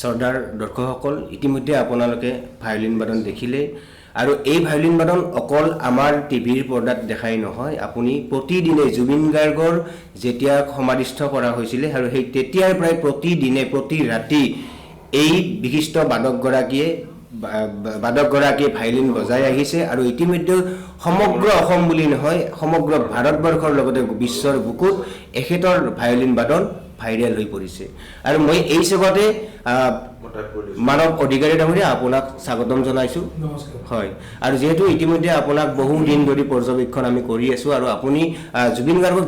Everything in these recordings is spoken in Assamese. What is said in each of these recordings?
শ্ৰদ্ধাৰ দৰ্শকসকল ইতিমধ্যে আপোনালোকে ভায়োলিন বাদন দেখিলে আৰু এই ভায়োলিন বাদন অকল আমাৰ টিভিৰ পৰ্দাত দেখাই নহয় আপুনি প্ৰতিদিনে জুবিন গাৰ্গৰ যেতিয়া সমাধিস্থ কৰা হৈছিল আৰু সেই তেতিয়াৰ প্ৰায় প্ৰতিদিনে প্ৰতি ৰাতি এই বিশিষ্ট বাদকগৰাকীয়ে ভায়োলিন বজাই আহিছে আৰু ইতিমধ্যে সমগ্ৰ অসম বুলি নহয় সমগ্ৰ ভাৰতবৰ্ষৰ লগতে বিশ্বৰ বুকুত এখেতৰ ভায়োলিন বাদন ভাইৰেল হৈ পৰিছে আৰু মই এই সভাতে মানৱ অধিকাৰী ডাঙৰীয়া আপোনাক স্বাগতম জনাইছো হয় আৰু যেহেতু ইতিমধ্যে আপোনাক বহু দিন ধৰি পৰ্যবেক্ষণ আমি কৰি আছো আৰু আপুনি জুবিন গাৰ্গক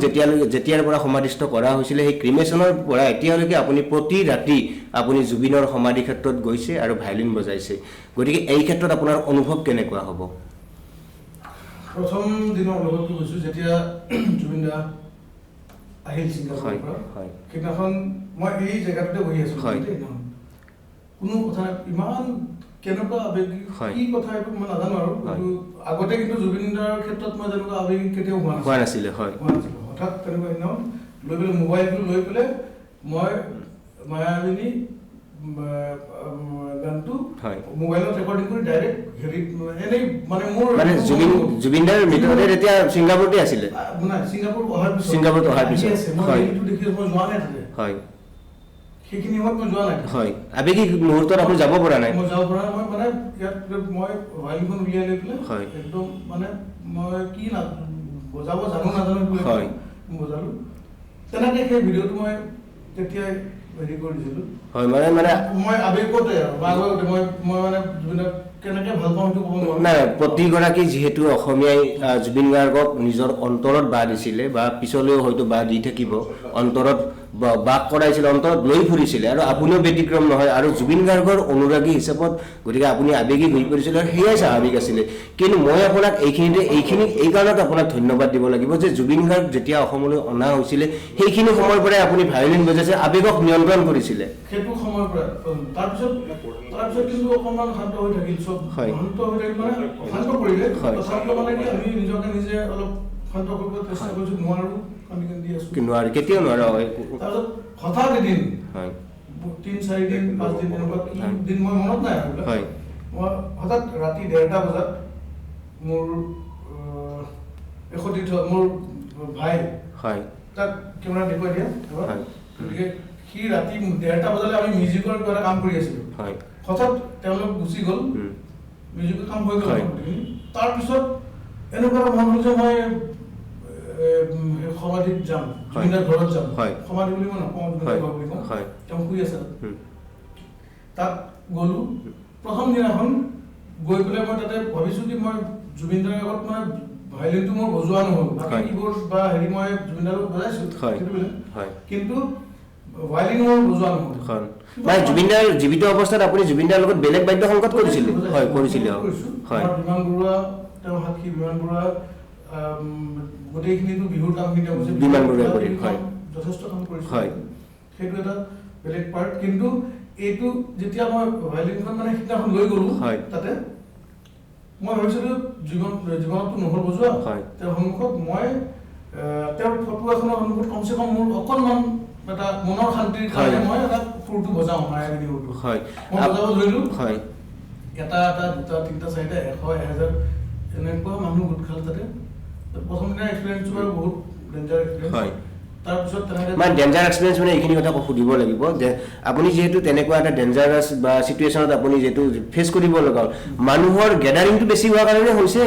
যেতিয়াৰ পৰা সমাধিস্থ কৰা হৈছিল সেই ক্ৰিমেশনৰ পৰা এতিয়ালৈকে আপুনি প্ৰতি ৰাতি আপুনি জুবিনৰ সমাধি ক্ষেত্ৰত গৈছে আৰু ভায়োলিন বজাইছে গতিকে এই ক্ষেত্ৰত আপোনাৰ অনুভৱ কেনেকুৱা হ'ব প্ৰথম দিনৰ অনুভৱটো কৈছো যেতিয়া জুবিন দা আহিল সিংগাপুৰৰ পৰা কিনাখন মই এই জায়গাতে বহি আছো কোনো কথা ইমান কেনেকুৱা আবেগিক কি কথা এইটো মই নাজানো আৰু কিন্তু আগতে কিন্তু জুবিনদাৰ ক্ষেত্ৰত মই যেনেকুৱা আবেগিক কেতিয়াও হোৱা নাছিলে হঠাৎ তেনেকুৱা একদম লৈ পেলাই মোবাইলটো লৈ পেলাই মই মায়াবিনী গানটো মোবাইলত ৰেকৰ্ডিং কৰি ডাইৰেক্ট হেৰি এনেই মানে মোৰ মানে জুবিনদাৰ মৃতদেহ এতিয়া ছিংগাপুৰতে আছিলে নাই ছিংগাপুৰ অহাৰ পিছত মই এইটো দেখি মই যোৱা নাই তাতে হয় সেইখিনি সময়ত মই যোৱা নাই হয় আবেগিক মুহূৰ্তত আপুনি যাব পৰা নাই মই যাব পৰা নাই মই মানে ইয়াত মই ভায়োলিনখন উলিয়াই লৈ পেলাই একদম মানে মই কি না বজাব নাজানো হয় বজালো তেনেকৈ সেই ভিডিঅ'টো মই তেতিয়া হেৰি কৰিছিলো হয় মানে মই আবেগতে আৰু মই মানে কেনেকৈ ভাল পাওঁ সেইটো ক'ব নোৱাৰো নাই প্ৰতিগৰাকী যিহেতু অসমীয়াই জুবিন গাৰ্গক নিজৰ অন্তৰত বাহ দিছিলে বা পিছলৈও হয়তো বাহ দি থাকিব অন্তৰত বাস কৰাইছিলে অন্তৰত লৈ ফুৰিছিলে আৰু আপুনিও ব্যতিক্ৰম নহয় আৰু জুবিন গাৰ্গৰ অনুৰাগী হিচাপত গতিকে আপুনি আবেগিক হৈ পৰিছিলে আৰু সেয়াই স্বাভাৱিক আছিলে কিন্তু মই আপোনাক এই কাৰণত আপোনাক ধন্যবাদ দিব লাগিব যে জুবিন গাৰ্গ যেতিয়া অসমলৈ অনা হৈছিলে সেইখিনি সময়ৰ পৰাই আপুনি ভায়োলিন বজাইছে আবেগক নিয়ন্ত্ৰণ কৰিছিলে সেইটো সময়ৰ পৰা তাৰপিছত কিন্তু অকণমান শান্ত হৈ থাকিল চব শান্ত হৈ থাকিল মানে শান্ত কৰিলে তথাপিও মানে কি আমি নিজকে নিজে অলপ শান্ত কৰিব চেষ্টা কৰিছো নোৱাৰো কেতিয়াও নোৱাৰো তাৰপিছত হঠাৎ এদিন 3-4 দিন 5 দিন এনেকুৱা দিন মই মনত নাই আৰু মই হঠাৎ ৰাতি 1:30 বজাত মোৰ মোৰ ভাই তাক কেমেৰা দেখুৱাই দিয়া গতিকে সি ৰাতি 1:30 বজালৈ আমি মিউজিকৰ কিবা এটা কাম কৰি আছিলো হঠাৎ তেওঁলোক গুচি গ'ল মিউজিকৰ কাম হৈ গ'ল তাৰপিছত এনেকুৱা মন হ'ল যে মই সমাধিত যাম জুবিনদাৰ ঘৰত যাম সমাধি বুলি মই নকওঁ বুলি কওঁ তেওঁ শুই আছে তাত গ'লো প্ৰথম দিনাখন গৈ পেলাই মই তাতে ভাবিছো কি মই জুবিনদাৰ আগত মানে ভায়োলিনটো মোৰ বজোৱা নহ'ল বাকী কিবোৰ্ড বা হেৰি মই জুবিনদাৰ লগত বজাইছো কিন্তু ভায়োলিন মোৰ বজোৱা নহ'ল মানে জুবিনদাৰ জীৱিত অৱস্থাত আপুনি জুবিনদাৰ লগত বেলেগ বাদ্য সংগত কৰিছিল কৰিছিলে বিমান বৰুৱা তেওঁ সাক্ষী বিমান বৰুৱা গোটেইখিনিতো বিহুৰ কামখিনি বিমান বৰুৱা যথেষ্ট কাম কৰিছিল সেইটো এটা বেলেগ পাৰ্ট কিন্তু এইটো যেতিয়া মই ভায়োলিনখন মানে সিদিনাখন লৈ গ'লো তাতে মই ভাবিছিলো জীৱনততো নহ'ল বজোৱা তেওঁৰ সন্মুখত মই তেওঁৰ ফটো এখনৰ সন্মুখত কমচে কম মোৰ অকণমান এটা মনৰ শান্তিৰ কাৰণে মই এটা ফুলটো বজাওঁ মায়াবিনী ফুলটো হয় মই বজাব ধৰিলো হয় এটা দুটা তিনিটা চাৰিটা 100 1000 এনেকুৱা মানুহ গোট খালে তাতে প্ৰথম দিনা এক্সপেৰিয়েন্স বাৰু বহুত ডেঞ্জাৰ এক্সপেৰিয়েন্স হয় তাৰপিছত তেনেকৈ মানে ডেঞ্জাৰ এক্সপেৰিয়েন্স মানে এইখিনি কথা সুধিব লাগিব যে আপুনি যিহেতু তেনেকুৱা এটা ডেঞ্জাৰাছ বা চিটুৱেশ্যনত আপুনি যিহেতু ফেচ কৰিব লগা মানুহৰ গেডাৰিংটো বেছি হোৱাৰ কাৰণে হৈছে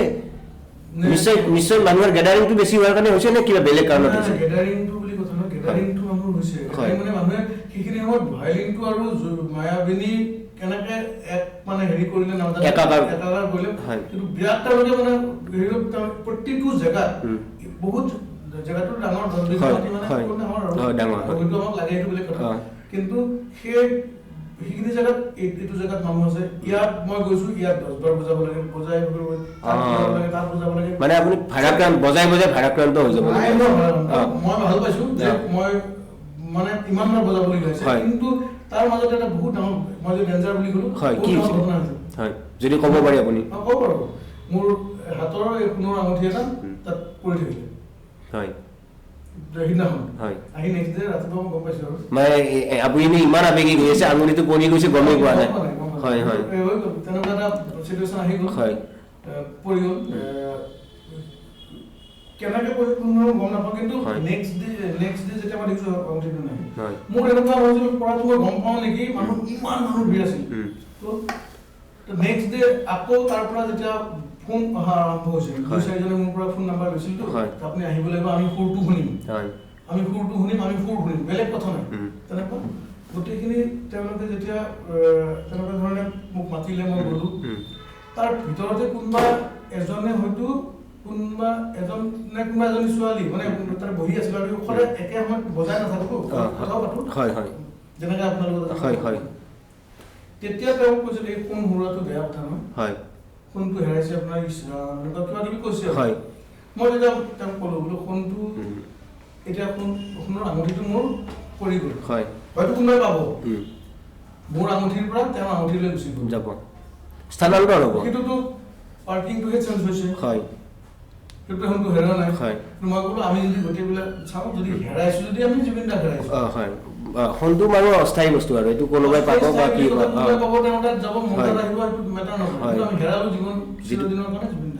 নিশ্চয় মানুহৰ গেডাৰিংটো বেছি হোৱাৰ কাৰণে হৈছে নে কিবা বেলেগ কাৰণত হৈছে গেডাৰিংটো বুলি কথা নহয় গেডাৰিংটো মানুহৰ হৈছে মানে মানুহে সেইখিনি সময়ত ভাইলিনটো আৰু মায়াবিনী কেনেকে এক মানে হেৰি কৰিলে নাজানো একাকাৰ কৰিলে কিন্তু বিৰাট তেওঁলোকে মানে প্ৰতিটো জেগাত বহুত জেগাটো ডাঙৰ ধৰণে মানে ডাঙৰ হয়তো আমাক লাগে এইটো বেলেগ কথা কিন্তু সেইখিনি জেগাত এইটো জেগাত মানুহ আছে ইয়াত মই গৈছো ইয়াত 10 বাৰ বুজাব লাগে বজাই তাত বুজাব লাগে মানে আপুনি ভাড়াক্ৰান্ত বজাই ভাড়াক্ৰান্ত হৈ যাব মই ভাল পাইছো যে মই মানে ইমান বাৰ বজাব লগা হৈছে কিন্তু তাৰ মাজতে এটা বহুত ডাঙৰ মই যে ডেঞ্জাৰ বুলি ক'লো হয় কি হয় যদি ক'ব পাৰি আপুনি ক'ব পাৰো মোৰ হাতৰ এই সোণৰ আঙুঠি এটা তাত পৰি থাকিলে হয় আহি নেক্সট ডে ৰাতিপুৱা মই গম পাইছো আৰু মানে আপুনি ইমান আবেগিক হৈ আছে আঙুলিটো পৰি গৈছে গমেই পোৱা নাই হয় হয় তেনেকুৱা এটা চিটুৱেশ্যন আহি গ'ল হয় পৰি গ'ল কেনেকে পৰি কোনো গম নাপাওঁ কিন্তু নেক্সট ডে যেতিয়া মই দেখিছো আঙুঠিটো নাই মোৰ এনেকুৱা হৈছিল পৰাটো মই গম পাওঁ নেকি মানুহ ইমান মানুহ ভিৰ আছিল তো নেক্সট ডে আকৌ তাৰ পৰা যেতিয়া ফোন অহা আৰম্ভ হৈছিল দুই চাৰিজনে মোৰ পৰা ফোন নাম্বাৰ লৈছিল তো আপুনি আহিব লাগিব আমি সুৰটো শুনিম আমি সুৰ শুনিম বেলেগ কথা নাই তেনেকুৱা গোটেইখিনি তেওঁলোকে যেতিয়া তেনেকুৱা ধৰণে মোক মাতিলে মই গ'লো তাৰ ভিতৰতে কোনোবা এজনে হয়তো কোনোবা এজনী ছোৱালী মানে তাৰ বহি আছিল আৰু সদায় একে সময়ত বজাই নাথাকো কথাও পাতো যেনেকৈ আপোনালোকৰ তেতিয়া তেওঁ কৈছিল এই ফোন সুৰাটো বেয়া কথা নহয় ফোনটো হেৰাইছে আপোনাৰ এনেকুৱা কিবা কিবি কৈছে মই যেতিয়া তেওঁক ক'লো বোলো ফোনটো এতিয়া ফোনৰ আঙুঠিটো মোৰ পৰি গ'ল হয়তো কোনোবাই পাব মোৰ আঙুঠিৰ পৰা তেওঁৰ আঙুঠিলৈ গুচি যাব স্থানান্তৰ হ'ব সেইটোতো পাৰ্কিংটোহে চেঞ্জ হৈছে কিন্তু ফোনটো হেৰা নাই মই ক'লো আমি যদি গোটেইবিলাক চাওঁ যদি হেৰাইছো যদি আমি জুবিন দাক হেৰাইছো ফোনটো বাৰু অস্থায়ী বস্তু আৰু এইটো কোনোবাই পাব বা কি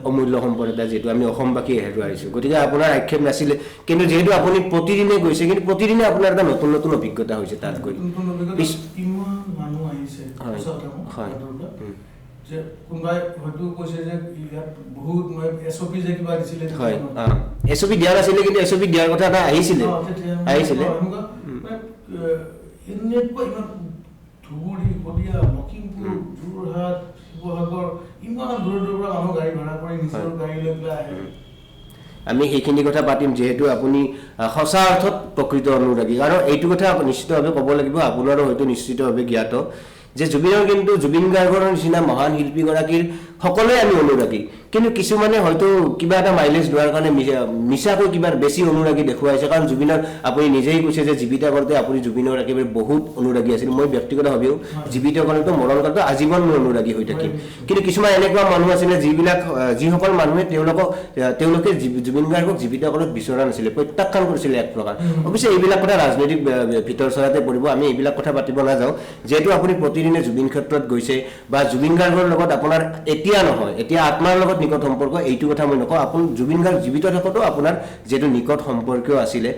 অমূল্য সম্পদ এটা যিহেতু আমি অসমবাসীয়ে হেৰুৱাইছো গতিকে আপোনাৰ আক্ষেপ নাছিলে কিন্তু যিহেতু আপুনি প্ৰতিদিনে গৈছে কিন্তু প্ৰতিদিনে আপোনাৰ এটা নতুন নতুন অভিজ্ঞতা হৈছে তাত গৈ যে কোনোবাই হয়তো কৈছে যে ইয়াত বহুত মই এছঅপি যে কিবা দিছিলে এছঅপি দিয়া নাছিলে কিন্তু এছঅপি দিয়াৰ কথা এটা আহিছিলে এনেকুৱা ইমান ধুবুৰী শদিয়া লখিমপুৰ যোৰহাট শিৱসাগৰ ইমান দূৰৰ পৰা মানুহ গাড়ী ভাড়া কৰি নিজৰ গাড়ী লৈ পেলাই আহে আমি সেইখিনি কথা পাতিম যিহেতু আপুনি সঁচা অৰ্থত প্ৰকৃত অনুৰাগী কাৰণ এইটো কথা নিশ্চিতভাৱে ক'ব লাগিব আপোনাৰো হয়তো নিশ্চিতভাৱে জ্ঞাত যে জুবিন গাৰ্গৰ নিচিনা মহান শিল্পীগৰাকীৰ সকলোৱে আমি অনুৰাগী কিন্তু কিছুমানে হয়তো কিবা এটা মাইলেজ লোৱাৰ কাৰণে মিছাকৈ কিবা বেছি অনুৰাগী দেখুৱাইছে কাৰণ জুবিনৰ আপুনি নিজেই কৈছে যে জীৱিত কৰোঁতে আপুনি জুবিনৰ একেবাৰে বহুত অনুৰাগী আছিল মই ব্যক্তিগতভাৱেও জীৱিত কৰোঁতে মৰণ কৰোঁতে আজীৱন মই অনুৰাগী হৈ থাকিম কিন্তু কিছুমান এনেকুৱা মানুহ আছিলে যিসকল মানুহে তেওঁলোকে জুবিন গাৰ্গক জীৱিত কৰাত বিচৰা নাছিলে প্ৰত্যাখ্যান কৰিছিলে এক প্ৰকাৰ অৱশ্যে এইবিলাক কথা ৰাজনৈতিক ভিতৰ চৰাতে পৰিব আমি এইবিলাক কথা পাতিব নাযাওঁ যিহেতু আপুনি প্ৰতিদিনে জুবিন ক্ষেত্ৰত গৈছে বা জুবিন গাৰ্গৰ লগত আপোনাৰ এতিয়া নহয় এতিয়া আত্মাৰ লগত নিকট সম্পৰ্ক এইটো কথা মই নকওঁ আপুনি জুবিন গাৰ্গ জীৱিত থাকোঁতেও আপোনাৰ যিহেতু নিকট সম্পৰ্কীয় আছিলে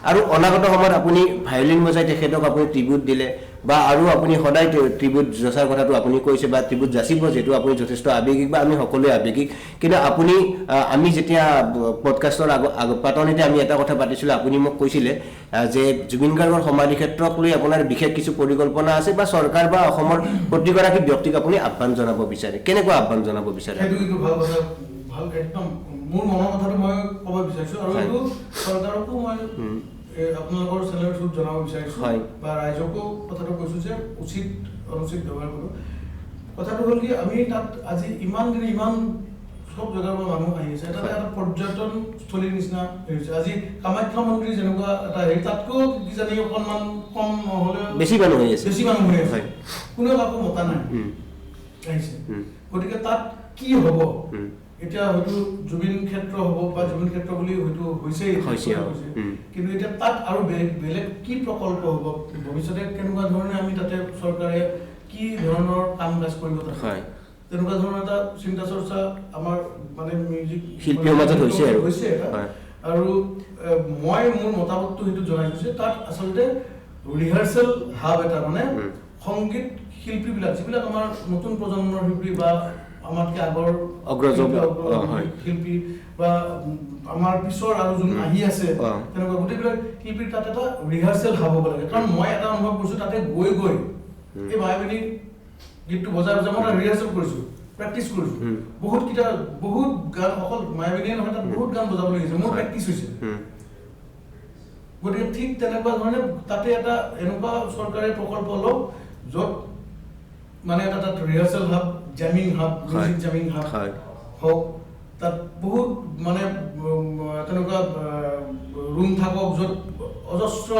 আৰু অনাগত সময়ত আপুনি ভায়োলিন বজাই তেখেতক আপুনি ট্ৰিবিউট দিলে বা আৰু আপুনি সদায় ট্ৰিবিউট যচাৰ কথাটো আপুনি কৈছে বা ট্ৰিবিউট যাচিব যিহেতু আপুনি যথেষ্ট আৱেগিক বা আমি সকলোৱে আৱেগিক কিন্তু আপুনি আমি যেতিয়া পডকাষ্টৰ পাতনিতে আমি এটা কথা পাতিছিলোঁ আপুনি মোক কৈছিলে যে জুবিন গাৰ্গৰ সমাধি ক্ষেত্ৰক লৈ আপোনাৰ বিশেষ কিছু পৰিকল্পনা আছে বা চৰকাৰ বা অসমৰ প্ৰতিগৰাকী ব্যক্তিক আপুনি আহ্বান জনাব বিচাৰে কেনেকুৱা আহ্বান জনাব বিচাৰে ভাল একদম মোৰ মনৰ কথাটো মই ক'ব বিচাৰিছো আৰু এইটো চৰকাৰকো মই আপোনালোকৰ চেনেলৰ থ্ৰুত জনাব বিচাৰিছো বা ৰাইজকো কথাটো কৈছো যে উচিত অনুচিত ব্যৱহাৰ কৰোঁ কথাটো হ'ল কি আমি তাত আজি ইমান দিনে ইমান সব জেগাৰ পৰা মানুহ আহি আছে এটা পৰ্যটন স্থলীৰ নিচিনা হৈছে আজি কামাখ্যা মন্দিৰ যেনেকুৱা এটা হেৰি তাতকৈ কিজানি অকণমান কম নহ'লে বেছি মানুহ হৈ আছে কোনেও কাকো মতা নাই আহিছে গতিকে তাত কি হ'ব এতিয়া হয়তো জুবিন ক্ষেত্ৰ হ'ব বা জুবিন ক্ষেত্ৰ বুলি হয়তো হৈছেই, কিন্তু এতিয়া তাত আৰু বেলেগ কি প্ৰকল্প হ'ব ভৱিষ্যতে, কেনেকুৱা ধৰণে আমি তাতে চৰকাৰে কি ধৰণৰ কাম কাজ কৰিব তাতে, তেনেকুৱা ধৰণৰ এটা চিন্তা চৰ্চা আমাৰ মানে মিউজিক শিল্পীৰ মাজত হৈছে আৰু মই মোৰ মতামতটো সেইটো জনাইছো যে তাত আচলতে ৰিহাৰ্চেল হাব এটা মানে সংগীত শিল্পীবিলাক যিবিলাক আমাৰ নতুন প্ৰজন্মৰ শিল্পী বা আমাতকে আগৰ শিল্পী বা আমাৰ পিছৰ আৰু যোন আহি আছে তেনেকুৱা গোটেইবিলাক শিল্পীৰ তাত এটা ৰিহাৰ্চেল হাব হ'ব লাগে। কাৰণ মই এটা অনুভৱ কৰিছো তাতে গৈ এই মায়াবিনী গীতটো বজাই মই ৰিহাৰ্চেল কৰিছো, প্ৰেক্টিচ কৰিছো, বহুত গান, অকল মায়াবিনীয়ে নহয় তাত বহুত গান বজাব লাগিছে, মোৰ প্ৰেক্টিচ হৈছে। গতিকে ঠিক তেনেকুৱা ধৰণে তাতে এটা এনেকুৱা চৰকাৰে প্ৰকল্প লওক য'ত মানে এটা তাত rehearsal hub, jamming hub, music jamming hub হওক, তাত বহুত মানে তেনেকুৱা ৰুম থাকক য'ত অজস্ৰ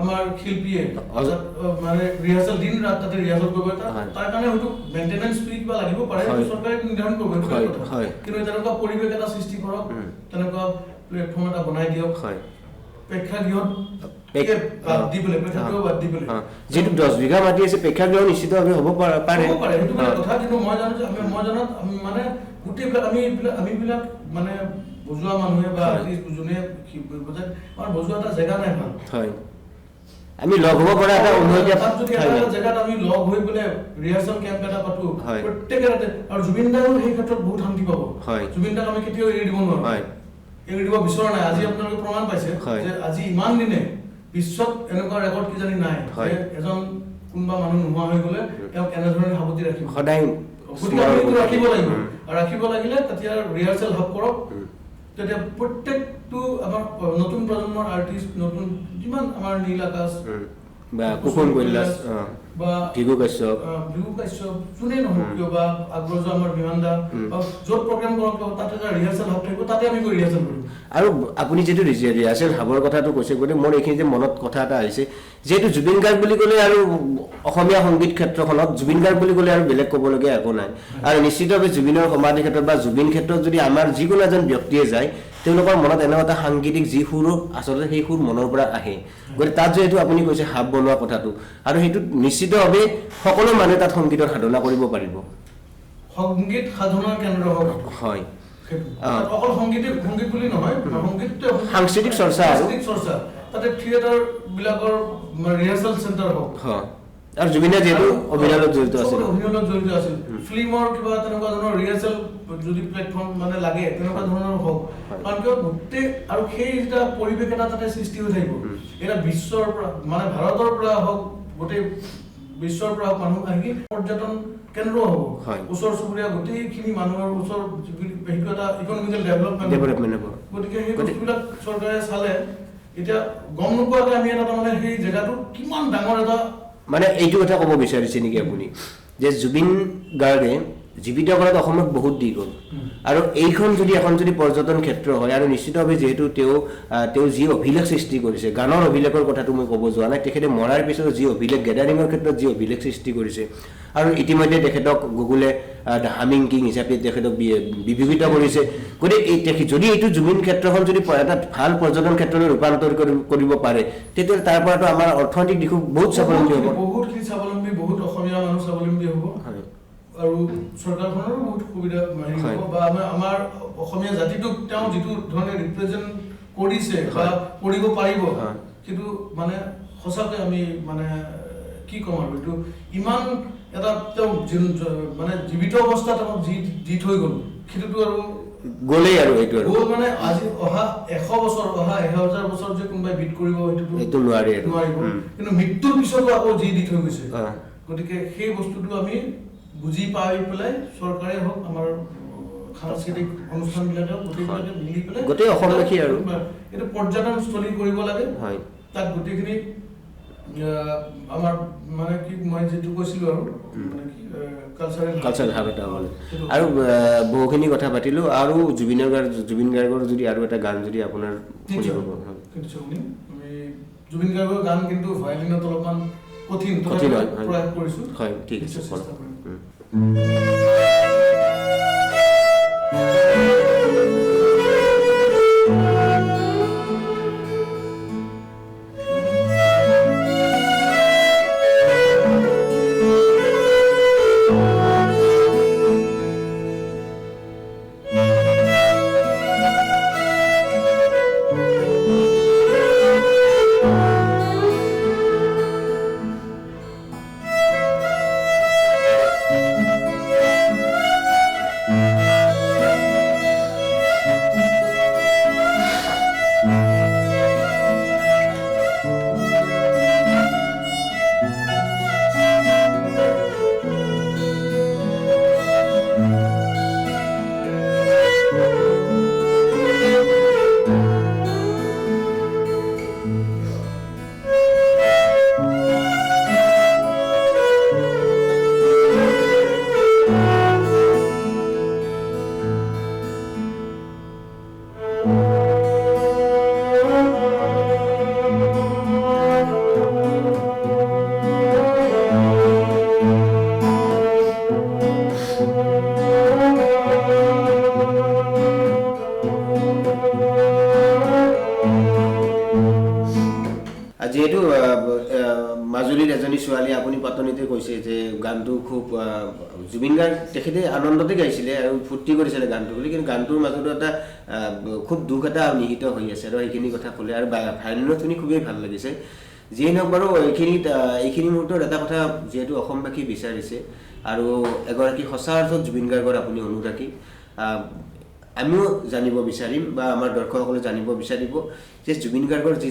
আমাৰ শিল্পীয়ে মানে ৰিহাৰ্চেল দিন ৰাত তাতে ৰিহাৰ্চেল কৰিব। তাৰ কাৰণে হয়তো মেইনটেনেন্স ফি কিবা লাগিব পাৰে, চৰকাৰে নিৰ্ধাৰণ কৰিব, কিন্তু তেনেকুৱা পৰিৱেশ এটা সৃষ্টি কৰক, তেনেকুৱা প্লেটফৰ্ম এটা বনাই দিয়ক, প্ৰেক্ষাগৃহত যিটো 10 বিঘা মাটি আছে প্ৰেক্ষাগৃহ নিশ্চিতভাৱে হ'ব পাৰে সেইটো কথা। কিন্তু মই জানো যে মই জনাত মানে গোটেইবিলাক আমি বিলাক মানে বজোৱা মানুহে বা যোনে আমাৰ বজোৱা এটা জেগা নাই ভাল, আমি লগ হ'ব পৰা এটা জেগাত আমি লগ হৈ পেলাই ৰিহাৰ্চেল কেম্প এটা পাতো প্ৰত্যেকে, আৰু জুবিন দাও সেই ক্ষেত্ৰত বহুত শান্তি পাব। জুবিন দাক আমি কেতিয়াও এৰি দিব নোৱাৰো, এৰি দিব বিচৰা নাই। আজি আপোনালোকে প্ৰমাণ পাইছে যে আজি ইমান দিনে বিশ্বত এনেকুৱা ৰেকৰ্ড কিজানি নাই যে এজন কোনোবা মানুহ নোহোৱা হৈ গ'লে তেওঁক এনেধৰণে সাৱটি ৰাখিব, সদায় ৰাখিব লাগিব। আৰু ৰাখিব লাগিলে তেতিয়া ৰিহাৰ্চেল হাব কৰক, তেতিয়া প্ৰত্যেকটো আমাৰ নতুন প্ৰজন্মৰ আৰ্টিষ্ট, নতুন যিমান আমাৰ নীল আকাশ বা কুকুৰ কৈলাশ বা ভিগু কাশ্যপ যোনে নহওক কিয় বা আগ্ৰজ আমাৰ বিমানদা য'ত প্ৰগ্ৰেম কৰক তাতে এটা ৰিহাৰ্চেল হাব থাকিব, তাতে আমি গৈ ৰিহাৰ্চেল কৰিম। আৰু আপুনি যিটো ৰিহাৰ্চেল হাবৰ কথাটো কৈছে, গতিকে মোৰ এইখিনিতে মনত কথা এটা আহিছে, যিহেতু জুবিন গাৰ্গ বুলি ক'লে আৰু অসমীয়া সংগীত ক্ষেত্ৰখনত জুবিন গাৰ্গ বুলি ক'লে আৰু বেলেগ ক'বলগীয়া একো নাই। আৰু নিশ্চিতভাৱে জুবিনৰ সমাধি ক্ষেত্ৰত বা জুবিন ক্ষেত্ৰত যদি আমাৰ যিকোনো এজন ব্যক্তিয়ে যায়, তেওঁলোকৰ মনত এনেকুৱা এটা সাংগীতিক যি সুৰ আচলতে সেই সুৰ মনৰ পৰা আহে। গতিকে তাত যিহেতু আপুনি কৈছে হাব বনোৱা কথাটো, আৰু সেইটো নিশ্চিতভাৱে সকলো মানুহে তাত সংগীতৰ সাধনা কৰিব পাৰিব। সংগীত সাধনাৰ কেন্দ্ৰ হ'ব, অকল সংগীত বুলি নহয়, সাংস্কৃতিক চৰ্চা, তাতে থিয়েটাৰ বিলাকৰ ৰিহাৰ্চেল চেণ্টাৰ হওক, আৰু জুবিনে যিহেতু অভিনয়ত জড়িত আছিল, ফিল্মৰ কিবা তেনেকুৱা ধৰণৰ ৰিহাৰ্চেল যদি প্লেটফৰ্ম মানে লাগে তেনেকুৱা ধৰণৰ হওক, কাৰণ কিয় গোটেই আৰু সেই এটা পৰিৱেশ এটা তাতে সৃষ্টি হৈ থাকিব। এটা বিশ্বৰ পৰা মানে ভাৰতৰ পৰা হওক, গোটেই বিশ্বৰ পৰা মানুহ আহি পৰ্যটন কেন্দ্ৰ হ'ব, ওচৰ চুবুৰীয়া গোটেইখিনি মানুহৰ ওচৰ সেইটো এটা ইকনমিকেল ডেভেলপমেণ্ট হ'ব। গতিকে সেই বস্তুবিলাক চৰকাৰে চালে এতিয়া গম নোপোৱাকৈ আমি এটা মানে সেই জেগাটো কিমান ডাঙৰ এটা মানে এইটো কথা ক'ব বিচাৰিছে নেকি আপুনি যে জুবিন গাৰ্গে জীৱিত কৰাত অসমত বহুত দি গ'ল, আৰু এইখন যদি এখন যদি পৰ্যটন ক্ষেত্ৰ হয়, আৰু নিশ্চিতভাৱে যিহেতু তেওঁ যি অভিলেখ সৃষ্টি কৰিছে, গানৰ অভিলেখৰ কথাটো মই ক'ব যোৱা নাই, তেখেতে মৰাৰ পিছত যি অভিলেখ, গেডাৰিঙৰ ক্ষেত্ৰত যি অভিলেখ সৃষ্টি কৰিছে, আৰু ইতিমধ্যে তেখেতক গুগলে হামিং কিং হিচাপে তেখেতক বিবেচিত কৰিছে। গতিকে যদি এইটো জুবিন ক্ষেত্ৰখন যদি এটা ভাল পৰ্যটন ক্ষেত্ৰলৈ ৰূপান্তৰ কৰিব পাৰে, তেতিয়াহ'লে তাৰ পৰাতো আমাৰ অৰ্থনৈতিক দিশো বহুত স্বাৱলম্বী হ'ব, বহুতখিনি স্বাৱলম্বী, বহুত অসমীয়া মানুহ স্বাৱলম্বী হ'ব, আৰু চৰকাৰখনৰো বহুত সুবিধা হ'ব, বা আমাৰ অসমীয়া জাতিটোক তেওঁ যিটো ধৰণে ৰিপ্ৰেজেণ্ট কৰিছে বা কৰিব পাৰিব, কিন্তু মানে সঁচাকৈ আমি মানে কি ক'ম আৰু এইটো ইমান এটা তেওঁ মানে জীৱিত অৱস্থাত আমাক যি দি থৈ গ'ল, সেইটোতো আৰু গ'লেই আৰু এইটো গ'ল মানে আজি অহা 100 বছৰ, অহা 1000 বছৰ যে কোনোবাই বিট কৰিব সেইটো নোৱাৰিব, কিন্তু মৃত্যুৰ পিছতো আকৌ যি দি থৈ গৈছে। গতিকে সেই বস্তুটো আমি বুজি পাই পেলাই চৰকাৰে হওক, আমাৰ সাংস্কৃতিক অনুষ্ঠানবিলাকে গোটেইবিলাকে মিলি পেলাই গোটেই অসমবাসী আৰু এইটো পৰ্যটনস্থলী কৰিব লাগে। তাত গোটেইখিনি আমাৰ মানে কি মই যিটো কৈছিলোঁ আৰু কালচাৰেল হাব এটা হ'ব। আৰু বহুখিনি কথা পাতিলোঁ, আৰু জুবিন গাৰ্গৰ যদি আৰু এটা গান যদি আপোনাৰ শুনিব, আমি জুবিন গাৰ্গৰ গান কিন্তু ভায়লিনত অলপমান কঠিন প্ৰয়াস কৰিছোঁ। হয়, ঠিক আছে। মাজুলীৰ এজনী ছোৱালী আপুনি পাতনিতে কৈছে যে গানটো খুব জুবিন গাৰ্গ তেখেতে আনন্দতে গাইছিলে আৰু ফূৰ্তি কৰিছিলে গানটো বুলি, কিন্তু গানটোৰ মাজতো এটা খুব দুখ এটা নিহিত হৈ আছে আৰু সেইখিনি কথা ক'লে আৰু ভায়লিনত শুনি খুবেই ভাল লাগিছে। যিয়ে নহওক বাৰু এইখিনি মুহূৰ্তত এটা কথা যিহেতু অসমবাসী বিচাৰিছে আৰু এগৰাকী সঁচা অৰ্থত জুবিন গাৰ্গৰ আপুনি অনুৰাগী, আমিও জানিব বিচাৰিম বা আমাৰ দৰ্শকসকলে জানিব বিচাৰিব যে জুবিন গাৰ্গৰ যি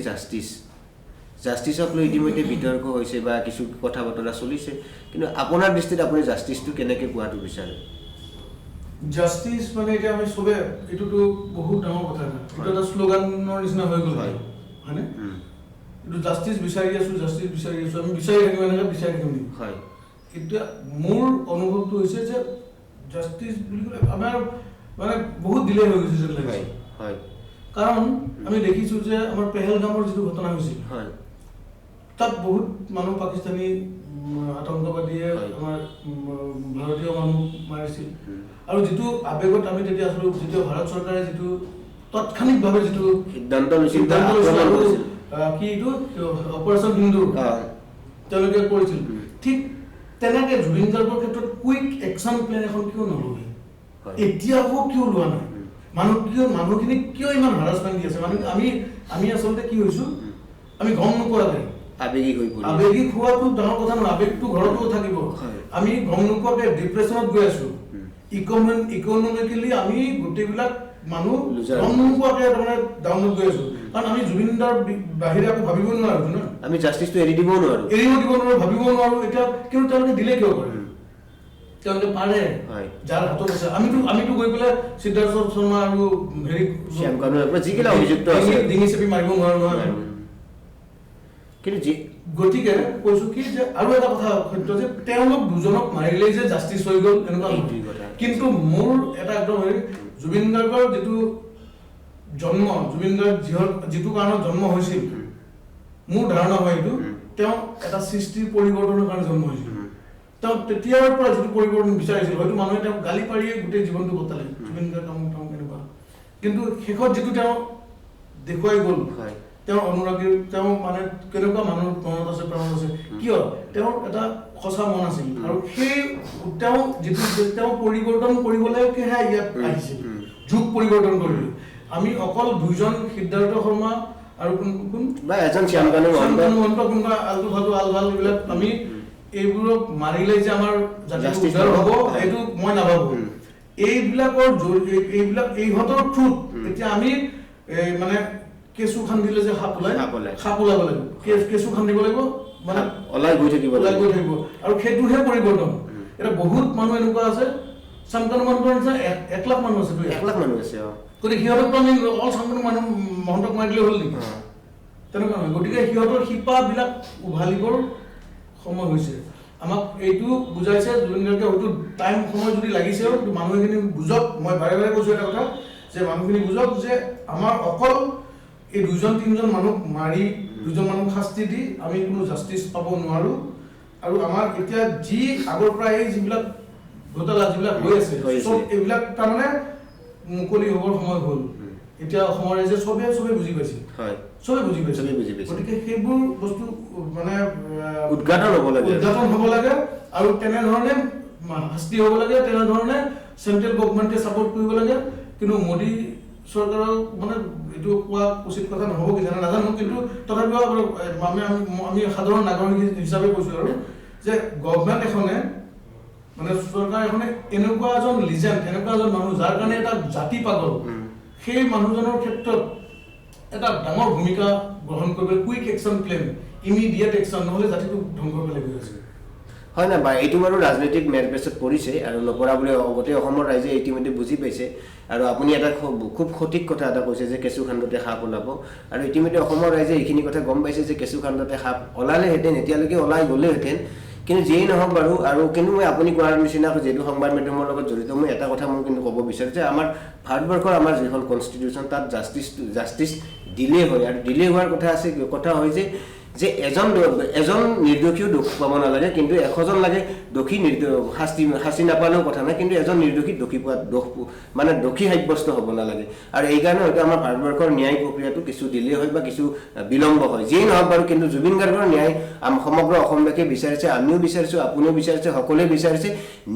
জাষ্টিছক লৈ ইতিমধ্যে বিতৰ্ক হৈছে বা কিছু কথা বতৰা চলিছে, কিন্তু আপোনাৰ দৃষ্টিত আপুনি জাষ্টিছটো কেনেকৈ পোৱাটো বিচাৰে? জাষ্টিছ মানে এতিয়া আমি চবে এইটোতো বহুত ডাঙৰ কথা এটা, এইটো এটা শ্লোগানৰ নিচিনা হৈ গ'ল, হয়নে? এইটো জাষ্টিছ বিচাৰি আছোঁ, আমি বিচাৰি থাকিম, এনেকৈ বিচাৰি থাকিম নেকি? হয়। এতিয়া মোৰ অনুভৱটো হৈছে যে জাষ্টিছ বুলি ক'লে আমাৰ মানে বহুত ডিলে হৈ গৈছে যেন লাগিছে। হয়। কাৰণ আমি দেখিছোঁ যে আমাৰ পেহেলগামৰ যিটো ঘটনা হৈছিল, হয়, তাত বহুত মানুহ পাকিস্তানী আতংকবাদীয়ে আমাৰ ভাৰতীয় মানুহ মাৰিছিল আৰু যিটো আৱেগত আমি তেতিয়া আছিলোঁ, যেতিয়া ভাৰত চৰকাৰে যিটো তাৎক্ষণিকভাৱে যিটো সিদ্ধান্ত লৈছিল কি এইটো অপাৰেশ্যন হিন্দু তেওঁলোকে কৰিছিল, ঠিক তেনেকৈ জুবিন গাৰ্গৰ ক্ষেত্ৰত কুইক একশ্যন প্লেন এখন কিয় নল'লে? এতিয়াও কিয় লোৱা নাই? মানুহখিনি কিয় ইমান হাৰাছমেণ্ট দি আছে? আমি আচলতে কি হৈছোঁ, আমি গম নোপোৱাকৈ আৱেগিক হোৱাটো ডাঙৰ কথা নহয়, আৱেগটো ঘৰতো থাকিব, আমি গম নোপোৱাকৈ ডিপ্ৰেশ্যনত গৈ আছোঁ। ইকনমিকেলি আমি গোটেইবিলাক মানুহ গম নোপোৱাকৈ তাৰমানে ডাউনত গৈ আছোঁ, কাৰণ আমি জুবিনদাৰ বাহিৰে একো ভাবিব নোৱাৰোঁ ন, আমি জাষ্টিছটো এৰি দিব নোৱাৰোঁ, ভাবিব নোৱাৰোঁ। এতিয়া কিন্তু তেওঁলোকে দিলে কিয় কৰে? তেওঁলোকে পাৰে, যাৰ হাতত আছে। আমিতো গৈ পেলাই সিদ্ধাৰ্থ শৰ্মা আৰু হেৰি যিকেইটা অভিযুক্ত আছে ডিঙি চেপি মাৰিব নোৱাৰোঁ নহয়। কিন্তু গতিকে কৈছোঁ কি যে আৰু এটা কথা সত্য যে তেওঁলোক দুজনক মাৰিলেই যে জাষ্টিছ হৈ গ'ল এনেকুৱা নহয়। কিন্তু মোৰ এটা একদম হেৰি, জুবিন গাৰ্গৰ যিটো জন্ম, জুবিন গাৰ্গ যিটো কাৰণত জন্ম হৈছিল, মোৰ ধাৰণা হয় এইটো তেওঁ এটা সৃষ্টিৰ পৰিৱৰ্তনৰ কাৰণে জন্ম হৈছিল। তেওঁ তেতিয়াৰ পৰা যিটো পৰিৱৰ্তন বিচাৰিছিল, হয়তো মানুহে তেওঁক গালি পাৰিয়ে গোটেই জীৱনটো কটালে, জুবিন গাৰ্গ কেনেকুৱা, কিন্তু শেষত যিটো তেওঁ দেখুৱাই গ'ল, তেওঁৰ অনুৰাগীৰ, তেওঁ মানে কেনেকুৱা মানুহৰ মনত আছে, প্ৰাণত আছে, কিয় তেওঁৰ এটা সঁচা মন আছিল আৰু সেই তেওঁ পৰিৱৰ্তন কৰিবলৈকেহে ইয়াত আহিছিল, যুগ পৰিৱৰ্তন কৰিলে। আমি অকল দুজন সিদ্ধাৰ্থ শৰ্মা আৰু কোন এজন শ্যামকানু মহন্ত, কোনোবা আলটু ফালটু আলভাল, এইবিলাক আমি এইবোৰক মাৰিলে যে আমাৰ জাষ্টিছ হ'ব এইটো মই নাভাবোঁ। এইহঁতৰ থ্ৰুত এতিয়া আমি মানে কেঁচু খান্দিলে যে সাপ ওলাব লাগিব, কেঁচু খান্দিব লাগিব, মানে ওলাই গৈ থাকিব আৰু সেইটোহে পৰিৱৰ্তন। এতিয়া বহুত মানুহ এনেকুৱা আছে, শ্যামকানু মহন্তৰ নিচিনা 1 লাখ মানুহ আছে, 1 লাখ মানুহ আছে, গতিকে সিহঁতকতো আমি অকল শ্যামকানু মহন্তক মাৰি দিলে হ'ল নেকি? তেনেকুৱা নহয়। গতিকে সিহঁতৰ শিপাবিলাক উভালিবৰ সময় হৈছে। আমাক এইটো বুজাইছে জুবিন গাৰ্গে, হয়তো সময় যদি লাগিছেও, মানুহখিনি বুজক। মই বাৰে বাৰে কৈছোঁ এটা কথা যে মানুহখিনি বুজক যে আমাৰ অকল এই 2-3জন মানুহক মাৰি 2জন মানুহক শাস্তি দি আমি কোনো জাষ্টিছ পাব নোৱাৰোঁ। আৰু আমাৰ এতিয়া যি আগৰ পৰা এই যিবিলাক ঘটনা যিবিলাক হৈ আছে, চব এইবিলাক তাৰমানে মুকলি হ'বৰ সময় হ'ল। এতিয়া অসমৰ ৰাইজে চবে বুজি পাইছে, চবে বুজি পাইছে। গতিকে সেইবোৰ বস্তু মানে উদঘাটন হ'ব লাগে আৰু তেনেধৰণে শাস্তি হ'ব লাগে, তেনেধৰণে চেন্ট্ৰেল গভৰ্ণমেণ্টে ছাপোৰ্ট কৰিব লাগে। কিন্তু মোদী চৰকাৰৰ মানে এইটো কোৱা উচিত কথা নহ'ব কি জানে নাজানো, কিন্তু তথাপিও আমি সাধাৰণ নাগৰিক হিচাপে কৈছোঁ আৰু যে গভৰ্ণমেণ্ট এখনে মানে চৰকাৰ এখনে এনেকুৱা এজন লিজেণ্ড, এনেকুৱা এজন মানুহ যাৰ কাৰণে এটা জাতি পাগল, সেই মানুহজনৰ ক্ষেত্ৰত এটা ডাঙৰ ভূমিকা গ্ৰহণ কৰিব, quick action plan, immediate action, নহ'লে জাতিটো ধ্বংস পেলাই গৈ আছে। হয় না, বা এইটো বাৰু ৰাজনৈতিক মেৰপেচত পৰিছে আৰু নপৰা বুলি গোটেই অসমৰ ৰাইজে ইতিমধ্যে বুজি পাইছে। আৰু আপুনি এটা খুব সঠিক কথা এটা কৈছে যে কেঁচু খান্দতে সাপ ওলাব, আৰু ইতিমধ্যে অসমৰ ৰাইজে এইখিনি কথা গম পাইছে যে কেঁচু খান্দতে সাপ ওলালেহেঁতেন, এতিয়ালৈকে ওলাই গ'লেহেঁতেন। কিন্তু যিয়েই নহওক বাৰু, আৰু কিন্তু মই আপুনি কোৱাৰ নিচিনা যিহেতু সংবাদ মাধ্যমৰ লগত জড়িত, মই এটা কথা মই কিন্তু ক'ব বিচাৰোঁ যে আমাৰ ভাৰতবৰ্ষৰ আমাৰ যিখন কনষ্টিটিউশ্যন, তাত জাষ্টিছ ডিলে হয়, আৰু ডিলে হোৱাৰ কথা হয় যে এজন নিৰ্দোষীও দোষ পাব নালাগে, কিন্তু 100জন লাগে দোষী শাস্তি নাপালেও কথা নাই, কিন্তু এজন নিৰ্দোষী দোষী সাব্যস্ত হ'ব নালাগে। আৰু এইকাৰণে হয়তো আমাৰ ভাৰতবৰ্ষৰ ন্যায় প্ৰক্ৰিয়াটো কিছু দিলে হয় বা কিছু বিলম্ব হয়, যিয়েই নহওক বাৰু, কিন্তু জুবিন গাৰ্গৰ ন্যায় সমগ্ৰ অসমবাসীয়ে বিচাৰিছে, আমিও বিচাৰিছোঁ, আপুনিও বিচাৰিছে, সকলোৱে বিচাৰিছে।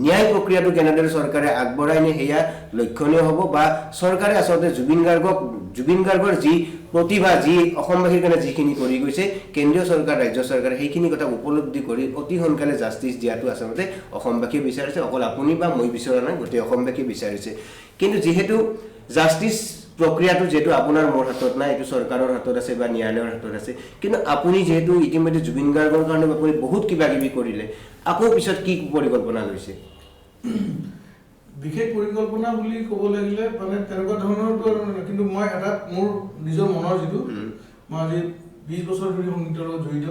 ন্যায় প্ৰক্ৰিয়াটো কেনেদৰে চৰকাৰে আগবঢ়াই নিয়ে সেয়া লক্ষণীয় হ'ব, বা চৰকাৰে আচলতে জুবিন গাৰ্গৰ যি প্ৰতিভা, যি অসমবাসীৰ কাৰণে যিখিনি কৰি গৈছে, কেন্দ্ৰীয় চৰকাৰ, ৰাজ্য চৰকাৰে সেইখিনি কথা উপলব্ধি কৰি অতি সোনকালে জাষ্টিচ দিয়াটো আচলতে অসমবাসীয়ে বিচাৰিছে। অকল আপুনি বা মই বিচৰা নাই, গোটেই অসমবাসীয়ে বিচাৰিছে। কিন্তু যিহেতু জাষ্টিচ প্ৰক্ৰিয়াটো যিহেতু আপোনাৰ মোৰ হাতত নাই, এইটো চৰকাৰৰ হাতত আছে বা ন্যায়ালয়ৰ হাতত আছে, কিন্তু আপুনি যিহেতু ইতিমধ্যে জুবিন গাৰ্গৰ কাৰণে আপুনি বহুত কিবা কিবি কৰিলে, আকৌ পিছত কি পৰিকল্পনা লৈছে? বিশেষ পৰিকল্পনা বুলি ক'ব লাগিলে মানে তেনেকুৱা ধৰণৰটো আৰু নহয়, কিন্তু মই এটা মোৰ নিজৰ মনৰ যিটো, মই আজি 20 বছৰ ধৰি সংগীতৰ লগত জড়িত,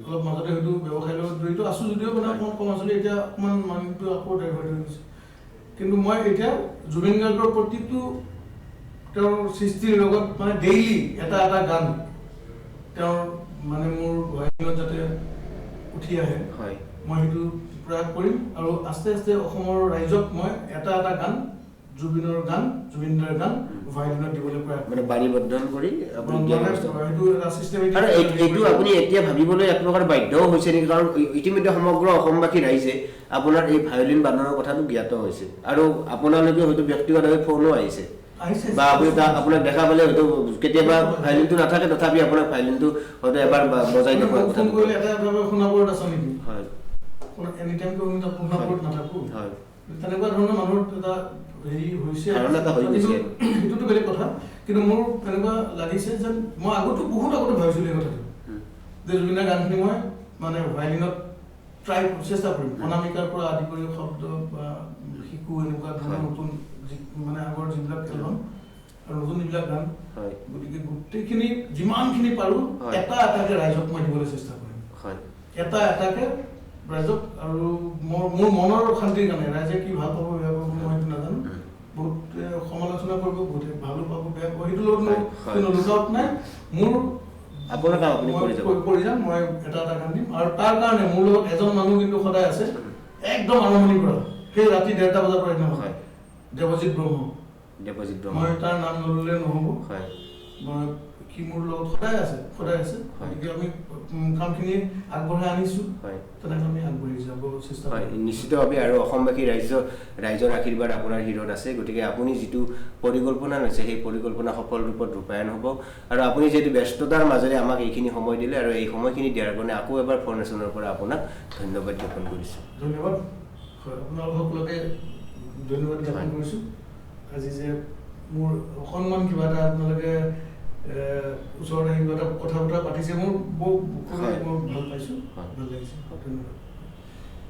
অলপ মাজতে হয়তো ব্যৱসায়ৰ লগত জড়িত আছোঁ যদিও মানে অকণমান কম আছিলে, এতিয়া অকণমান মানটো আকৌ ডাইভাৰ্ট হৈ গৈছে। কিন্তু মই এতিয়া জুবিন গাৰ্গৰ প্ৰতিটো তেওঁৰ সৃষ্টিৰ লগত মানে ডেইলি এটা গান তেওঁৰ মানে মোৰ ভাইলিনত যাতে উঠি আহে, মই সেইটো প্ৰয়াস কৰিম। আৰু আস্তে আস্তে অসমৰ ৰাইজক মই এটা গান, জুবিনৰ গান, জুবিনদাৰ গান ভাইলিনত দিবলৈ প্ৰয়াস মানে বাণীবদ্ধন কৰি আৰু এইটো আপুনি এতিয়া ভাবিবলৈ এক প্ৰকাৰ বাধ্যও হৈছে নেকি? কাৰণ ইতিমধ্যে সমগ্ৰ অসমবাসী ৰাইজে আপোনাৰ এই ভায়লিন বাদনৰ কথাটো জ্ঞাত হৈছে, আৰু আপোনালোকে হয়তো ব্যক্তিগতভাৱে ফোনো আহিছে বা আপোনাক দেখা পালে হয়তো কেতিয়াবা ভায়লিনটো নাথাকে, তথাপি আপোনাক ভায়লিনটো হয়তো এবাৰ বজাই দেখুৱাই ফোন কৰিলে এটা শুনাবৰত আছে নেকি? হয়, এনি টাইম তো আমি শুনাবৰত নাথাকো। হয়, তেনেকুৱা ধৰণৰ মানুহৰ এটা হেৰি হৈছে, সেইটোতো বেলেগ কথা। কিন্তু মোৰ তেনেকুৱা লাগিছে যেন মই বহুত আগতে ভাবিছিলোঁ এই কথাটো, যে জুবিনৰ গানখিনি মই মানে ভায়লিনত চেষ্টা কৰিম, অনামিকাৰ পৰা আদি কৰি শব্দ বা শিশু এনেকুৱা ধৰণৰ নতুন মানে আগৰ যিবিলাক এলবাম আৰু নতুন যিবিলাক গান, গতিকে গোটেইখিনি যিমানখিনি পাৰোঁ এটাকে ৰাইজক মই দিবলৈ চেষ্টা কৰিম, এটাকে ৰাইজক। আৰু মোৰ মনৰ শান্তিৰ কাৰণে, ৰাইজে কি ভাল পাব বেয়া পাব মই সেইটো নাজানো, বহুত সমালোচনা কৰিব, বহুতে ভালো পাব বেয়া পাব, সেইটো লগত কোনো লুকআউট নাই। মোৰ কৰি যাম, মই এটা গান দিম। আৰু তাৰ কাৰণে মোৰ লগত এজন মানুহ কিন্তু সদায় আছে, একদম আৰম্ভণি কৰা সেই ৰাতি 1:30 বজাৰ পৰা নহয়, দেৱজিৎ ব্ৰহ্ম। মই তাৰ নাম নললে নহ'ব, মই সি মোৰ লগত সদায় আছে। গতিকে আমি কামখিনি আগবঢ়াই আনিছোঁ, তেনেকৈ আমি আগবাঢ়ি যাব চেষ্টা কৰিম নিশ্চিতভাৱে। আৰু অসমবাসী ৰাইজৰ আশীৰ্বাদ আপোনাৰ শিৰত আছে, গতিকে আপুনি যিটো পৰিকল্পনা লৈছে সেই পৰিকল্পনা সফল ৰূপত ৰূপায়ণ হ'ব। আৰু আপুনি যিহেতু ব্যস্ততাৰ মাজেৰে আমাক এইখিনি সময় দিলে, আৰু এই সময়খিনি দিয়াৰ কাৰণে আকৌ এবাৰ ফৰ্মেশ্যনৰ পৰা আপোনাক ধন্যবাদ জ্ঞাপন কৰিছোঁ। ধন্যবাদ, আপোনালোক সকলোকে ধন্যবাদ জ্ঞাপন কৰিছোঁ। আজি যে মোৰ অকণমান কিবা এটা আপোনালোকে ওচৰত আহি কিবা এটা কথা বতৰা পাতিছে, মোৰ ভাল পাইছোঁ, ভাল লাগিছে। ধন্যবাদ।